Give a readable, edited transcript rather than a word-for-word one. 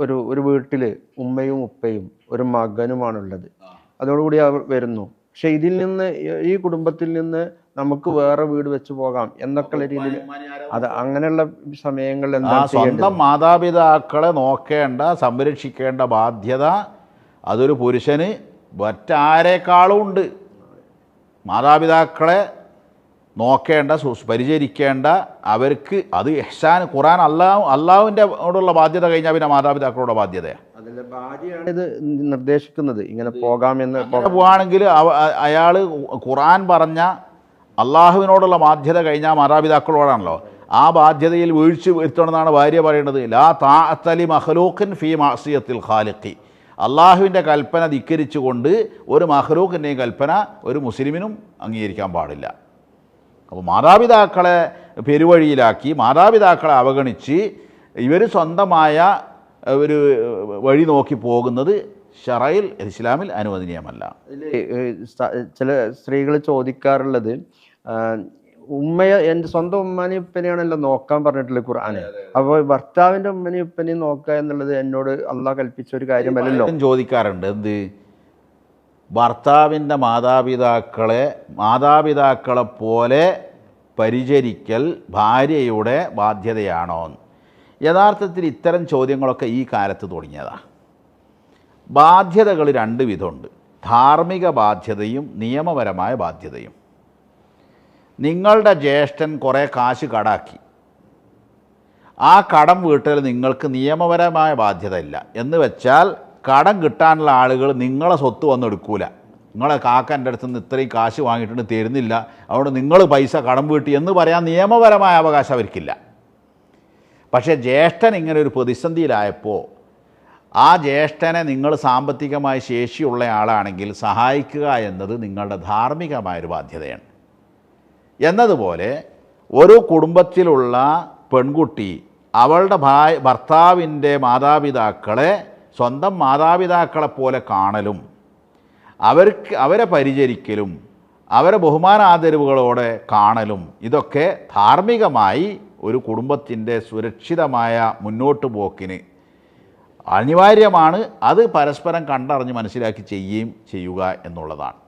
ഒരു ഒരു വീട്ടിൽ ഉമ്മയും ഉപ്പയും ഒരു മകനുമാണുള്ളത്. അതോടുകൂടി അവർ വരുന്നു. പക്ഷെ ഇതിൽ നിന്ന്, ഈ കുടുംബത്തിൽ നിന്ന് നമുക്ക് വേറെ വീട് വെച്ച് പോകാം എന്നൊക്കെയുള്ള രീതിയിൽ അത് അങ്ങനെയുള്ള സമയങ്ങളിൽ എന്താ സ്വന്തം മാതാപിതാക്കളെ നോക്കേണ്ട, സംരക്ഷിക്കേണ്ട ബാധ്യത അതൊരു പുരുഷന് മറ്റാരേക്കാളും ഉണ്ട്. മാതാപിതാക്കളെ നോക്കേണ്ട, പരിചരിക്കേണ്ട, അവർക്ക് അത് ഇഹ്സാൻ. ഖുർആൻ അള്ളാഹുവിൻ്റെ ഓടുള്ള ബാധ്യത കഴിഞ്ഞാൽ പിന്നെ മാതാപിതാക്കളുടെ ബാധ്യതയാണ്. ഇത് നിർദ്ദേശിക്കുന്നത് ഇങ്ങനെ പോകാമെന്ന്. പോവുകയാണെങ്കിൽ അയാൾ ഖുർആൻ പറഞ്ഞ അള്ളാഹുവിനോടുള്ള ബാധ്യത കഴിഞ്ഞാൽ മാതാപിതാക്കളോടാണല്ലോ. ആ ബാധ്യതയിൽ വീഴ്ച വരുത്തണമെന്നാണ് ഭാര്യ പറയുന്നത്. ലാ താഅത്തലി മഖ്ലൂഖിൻ ഫീ മഅസിയത്തിൽ ഖാലിഖി. അള്ളാഹുവിൻ്റെ കൽപ്പന ധിക്കരിച്ചുകൊണ്ട് ഒരു മഖ്ലൂഖിൻ്റെയും കൽപ്പന ഒരു മുസ്ലിമിനും അംഗീകരിക്കാൻ പാടില്ല. അപ്പോൾ മാതാപിതാക്കളെ പെരുവഴിയിലാക്കി, മാതാപിതാക്കളെ അവഗണിച്ച് ഇവർ സ്വന്തമായ ഒരു വഴി നോക്കി പോകുന്നത് ശറയിൽ, ഇസ്ലാമിൽ അനുവദനീയമല്ല. ചില സ്ത്രീകൾ ചോദിക്കാറുള്ളത്, എൻ്റെ സ്വന്തം ഉമ്മനെയും ഉപ്പനെയാണല്ലോ നോക്കാൻ പറഞ്ഞിട്ടുള്ളത് ഖുർആന്. അപ്പോൾ ഭർത്താവിൻ്റെ ഉമ്മനെയും ഉപ്പനെയും നോക്കുക എന്നുള്ളത് എന്നോട് അള്ളാഹ് കൽപ്പിച്ച ഒരു കാര്യമല്ലല്ലോ. ചോദിക്കാറുണ്ട്, എന്ത് ഭർത്താവിൻ്റെ മാതാപിതാക്കളെ പോലെ പരിചരിക്കൽ ഭാര്യയുടെ ബാധ്യതയാണോ? യഥാർത്ഥത്തിൽ ഇത്തരം ചോദ്യങ്ങളൊക്കെ ഈ കാലത്ത് തുടങ്ങിയതാണ്. ബാധ്യതകൾ രണ്ട് വിധമുണ്ട്: ധാർമ്മിക ബാധ്യതയും നിയമപരമായ ബാധ്യതയും. നിങ്ങളുടെ ജ്യേഷ്ഠൻ കുറേ കാശ് കടാക്കി, ആ കടം വീട്ടൽ നിങ്ങൾക്ക് നിയമപരമായ ബാധ്യത ഇല്ല എന്ന് വെച്ചാൽ കടം കിട്ടാനുള്ള ആളുകൾ നിങ്ങളെ സ്വത്ത് വന്നെടുക്കൂല. നിങ്ങളെ കാക്കൻ്റെ അടുത്ത് നിന്ന് ഇത്രയും കാശ് വാങ്ങിയിട്ടുണ്ട്, തരുന്നില്ല, അതുകൊണ്ട് നിങ്ങൾ പൈസ കടം വീട്ടി എന്ന് പറയാൻ നിയമപരമായ അവകാശം അവർക്കില്ല. പക്ഷേ ജ്യേഷ്ഠൻ ഇങ്ങനെ ഒരു പ്രതിസന്ധിയിലായപ്പോൾ ആ ജ്യേഷ്ഠനെ നിങ്ങൾ സാമ്പത്തികമായി ശേഷിയുള്ള ആളാണെങ്കിൽ സഹായിക്കുക എന്നത് നിങ്ങളുടെ ധാർമ്മികമായൊരു ബാധ്യതയാണ്. എന്നതുപോലെ ഒരു കുടുംബത്തിലുള്ള പെൺകുട്ടി അവളുടെ ഭർത്താവിൻ്റെ മാതാപിതാക്കളെ സ്വന്തം മാതാപിതാക്കളെപ്പോലെ കാണലും അവരെ പരിചരിക്കലും അവരെ ബഹുമാനാദരവുകളോടെ കാണലും ഇതൊക്കെ ധാർമ്മികമായി ഒരു കുടുംബത്തിൻ്റെ സുരക്ഷിതമായ മുന്നോട്ട് പോക്കിന് അനിവാര്യമാണ്. അത് പരസ്പരം കണ്ടറിഞ്ഞ് മനസ്സിലാക്കി ചെയ്യുക എന്നുള്ളതാണ്.